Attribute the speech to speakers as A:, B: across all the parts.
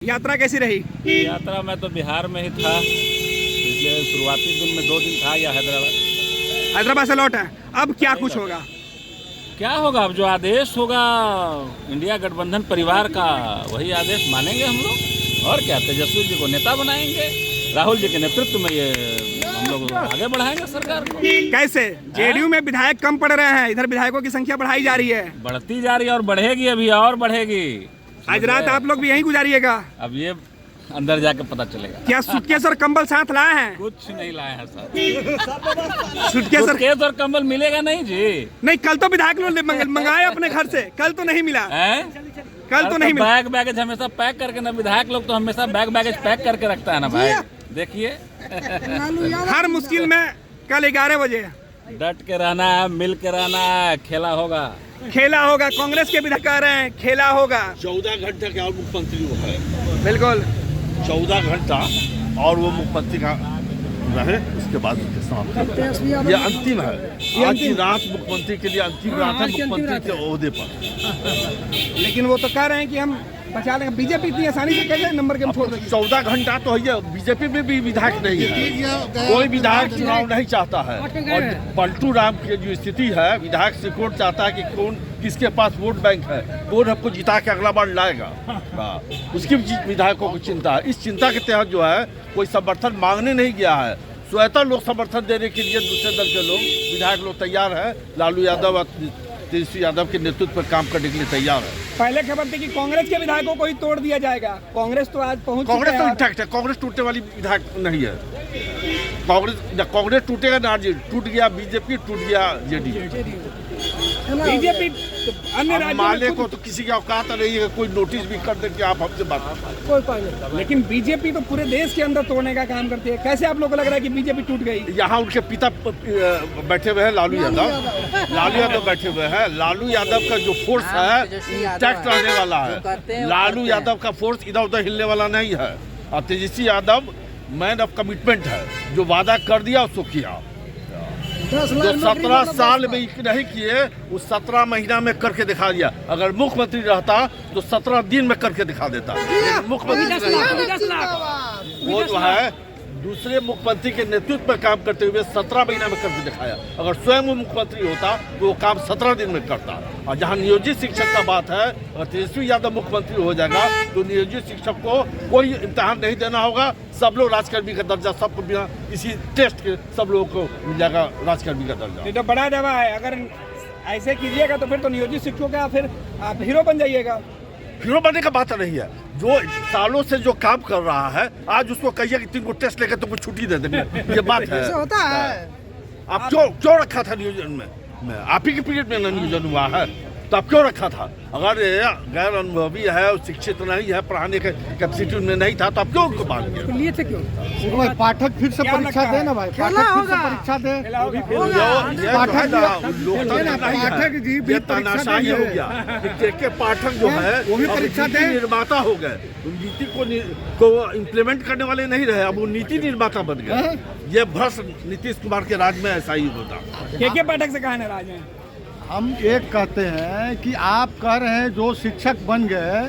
A: यात्रा कैसी रही?
B: यात्रा में तो बिहार में ही था। पिछले शुरुआती दिन में 2 दिन था या
A: हैदराबाद से लौटा। अब क्या कुछ होगा?
B: क्या होगा? अब जो आदेश होगा इंडिया गठबंधन परिवार का, वही आदेश मानेंगे हम लोग। और क्या, तेजस्वी जी को नेता बनाएंगे, राहुल जी के नेतृत्व में ये हम लोग आगे बढ़ाएंगे सरकार को।
A: कैसे? जेडीयू में विधायक कम पड़ रहे हैं, इधर विधायकों की संख्या बढ़ाई जा रही है।
B: बढ़ती जा रही है और बढ़ेगी, अभी और बढ़ेगी।
A: आज रात आप लोग भी यहीं गुजारिएगा?
B: अब ये अंदर जाके पता चलेगा।
A: क्या सूटकेस और कंबल साथ लाए हैं?
B: कुछ नहीं लाए हैं सर।
A: सूटकेस
B: और कंबल मिलेगा नहीं जी।
A: नहीं, कल तो विधायक लोग मंगाए अपने घर से, कल तो नहीं मिला। कल तो नहीं मिला।
B: बैग बैगेज हमेशा पैक करके ना, विधायक लोग तो हमेशा बैग बैगेज पैक करके रखता है ना भाई। देखिए
A: हर मुश्किल में कल 11 बजे
B: डट के रहना है, मिल के रहना है, खेला होगा।
A: खेला होगा। कांग्रेस के विधायक कह रहे हैं खेला होगा।
C: 14 घंटा के और मुख्यमंत्री वो है।
A: बिल्कुल
C: 14 घंटा और वो मुख्यमंत्री का रहे, उसके बाद उसके साथ ये अंतिम है। आज की रात मुख्यमंत्री के लिए अंतिम रात है, मुख्यमंत्री के ओहदे पर।
A: लेकिन वो तो कह रहे हैं कि हम बचा लेंगे। बीजेपी इतनी आसानी से कैसे नंबर के छोड़ देगी?
C: 14 घंटा तो है। बीजेपी में भी विधायक नहीं है, कोई विधायक चुनाव नहीं चाहता है। और पलटू राम की जो स्थिति है, विधायक से कोर्ट चाहता है कि कौन किसके पास वोट बैंक है, कौन हमको जिता के अगला बार लाएगा। उसकी विधायकों को चिंता है। इस चिंता के तहत जो है कोई समर्थन मांगने नहीं गया है। स्वतः लोग समर्थन देने के लिए दूसरे दल के लोग, विधायक लोग तैयार है। लालू यादव और तेजस्वी यादव के नेतृत्व पर काम करने के लिए तैयार है।
A: पहले खबर थी कि कांग्रेस के विधायकों को ही तोड़ दिया जाएगा। कांग्रेस तो आज पहुंच
C: कांग्रेस तो इंटैक्ट है। कांग्रेस टूटने वाली विधायक नहीं है। कांग्रेस टूटेगा ना, टूट गया बीजेपी, टूट गया जेडीयू।
A: बीजेपी अन्य
C: माले को तो किसी की औकात नहीं है, कोई नोटिस भी कर दे कि आप हमसे बात करें।
A: लेकिन बीजेपी तो पूरे देश के अंदर तोड़ने का काम करती है। कैसे आप लोगों को लग रहा है कि बीजेपी टूट गई?
C: यहाँ उनके पिता बैठे हुए हैं, लालू यादव बैठे हुए हैं। लालू यादव का जो फोर्स है इंटैक्ट रहने वाला है। लालू यादव का फोर्स इधर उधर हिलने वाला नहीं है। और Tejashwi Yadav man of commitment है, जो वादा कर दिया उसको किया। जो 17 साल में नहीं किए, उस 17 महीना में करके दिखा दिया। अगर मुख्यमंत्री रहता तो 17 दिन में करके दिखा देता। मुख्यमंत्री वो जो है दूसरे मुख्यमंत्री के नेतृत्व पर काम करते हुए 17 महीना में करके दिखाया। अगर स्वयं वो मुख्यमंत्री होता तो वो काम 17 दिन में करता। और जहाँ नियोजित शिक्षक का बात है, अगर तेजस्वी यादव मुख्यमंत्री हो जाएगा तो नियोजित शिक्षक को कोई इम्तिहान नहीं देना होगा। सब लोग राजकर्मी का दर्जा, सबको बिना किसी टेस्ट के सब लोगों को मिल जाएगा राजकर्मी का दर्जा।
A: ये तो बड़ा दावा है। अगर ऐसे कीजिएगा तो फिर तो नियोजित शिक्षकों का फिर आप हीरो बन जाइएगा।
C: हीरो बनने का बात नहीं है। जो सालों से जो काम कर रहा है, आज उसको कहिए कि 3 को टेस्ट लेकर तुमको छुट्टी दे देंगे, ये बात है।
A: होता है।
C: आप क्यों रखा था नियोजन में? आप ही के पीरियड में नियोजन हुआ है, तो आप क्यों रखा था? अगर ये गैर अनुभवी है, शिक्षित नहीं है, पढ़ाने के कैपेसिटी में नहीं था, तो आप क्यों उनको बांध दिया?
A: लिए थे क्यों?
D: पाठक फिर से परीक्षा दे ना भाई, पाठक फिर से परीक्षा दे।
C: ये तानाशाही हो गया। के पाठक जो है
D: वो भी परीक्षा दे।
C: निर्माता हो गए, नीति को इम्प्लीमेंट करने वाले नहीं रहे, अब वो नीति निर्माता बन गए। ये भ्रष्ट नीतीश कुमार के राज में ऐसा ही होता।
A: के पाठक से कहा नाराज है?
D: हम एक कहते हैं कि आप कह रहे हैं जो शिक्षक बन गए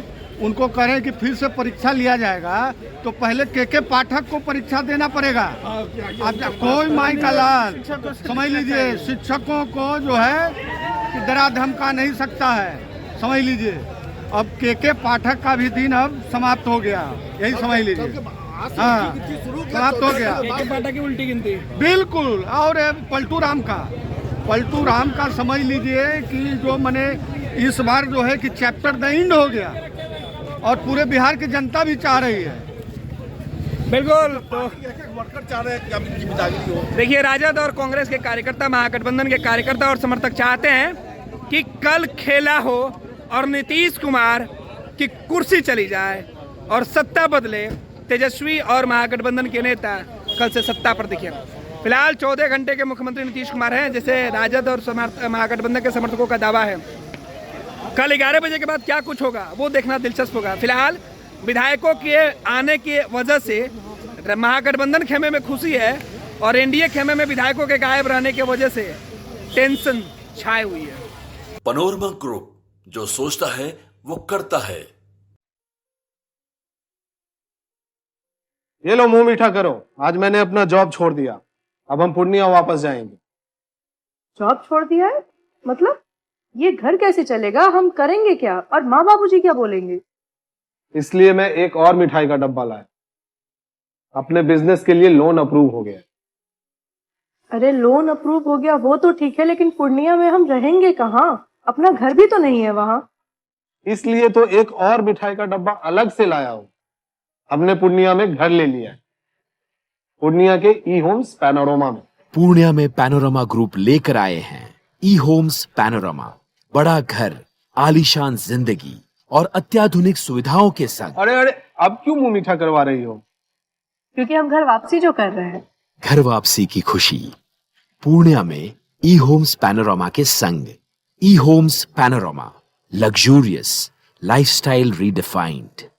D: उनको कह रहे हैं कि फिर से परीक्षा लिया जाएगा, तो पहले के पाठक को परीक्षा देना पड़ेगा। अब कोई माई का लाल समझ लीजिए, शिक्षकों को जो है कि डरा धमका नहीं सकता है, समझ लीजिए। अब के पाठक का भी दिन अब समाप्त हो गया, यही समझ लीजिए। हाँ, समाप्त हो गया।
A: के पाठक की उल्टी गिनती
D: बिल्कुल। और पलटू राम का समझ लीजिए कि जो मैंने इस बार जो है कि चैप्टर द एंड हो गया, और पूरे बिहार की जनता भी चाह रही है।
A: बिल्कुल। तो
C: वर्कर चाह रहे हैं कि अब इनकी विदाई हो।
A: देखिए, राजद और कांग्रेस के कार्यकर्ता, महागठबंधन के कार्यकर्ता और समर्थक चाहते हैं कि कल खेला हो और नीतीश कुमार की कुर्सी चली जाए और सत्ता बदले। तेजस्वी और महागठबंधन के नेता कल से सत्ता पर दिखे। फिलहाल 14 घंटे के मुख्यमंत्री नीतीश कुमार हैं, जैसे राजद और महागठबंधन के समर्थकों का दावा है। कल 11 बजे के बाद क्या कुछ होगा वो देखना दिलचस्प होगा। फिलहाल विधायकों के आने की वजह से महागठबंधन खेमे में खुशी है और एनडीए खेमे में विधायकों के गायब रहने की वजह से टेंशन छाई हुई है।
E: पनोरमा ग्रुप, जो सोचता है वो करता है। ये लो मुंह मीठा करो, आज मैंने अपना जॉब छोड़ दिया, अब हम पूर्णिया वापस जाएंगे।
F: जॉब छोड़ दिया है? मतलब ये घर कैसे चलेगा? हम करेंगे क्या? और माँ बाबूजी क्या बोलेंगे?
E: इसलिए मैं एक और मिठाई का डब्बा लाया, अपने बिजनेस के लिए लोन अप्रूव हो गया।
F: अरे लोन अप्रूव हो गया वो तो ठीक है, लेकिन पूर्णिया में हम रहेंगे कहाँ? अपना घर भी तो नहीं है वहाँ।
E: इसलिए तो एक और मिठाई का डब्बा अलग से लाया हूं। हमने पूर्णिया में घर ले लिया है, पूर्णिया के ई होम्स पैनोरमा में।
G: पूर्णिया में पैनोरमा ग्रुप लेकर आए हैं ई होम्स पैनोरमा, बड़ा घर, आलीशान जिंदगी और अत्याधुनिक सुविधाओं के संग।
E: अरे अरे, अब क्यों मुंह मीठा करवा रही हो?
F: क्योंकि हम घर वापसी जो कर रहे हैं।
G: घर वापसी की खुशी पूर्णिया में ई होम्स पैनोरमा के संग। ई Homes Panorama, luxurious lifestyle redefined.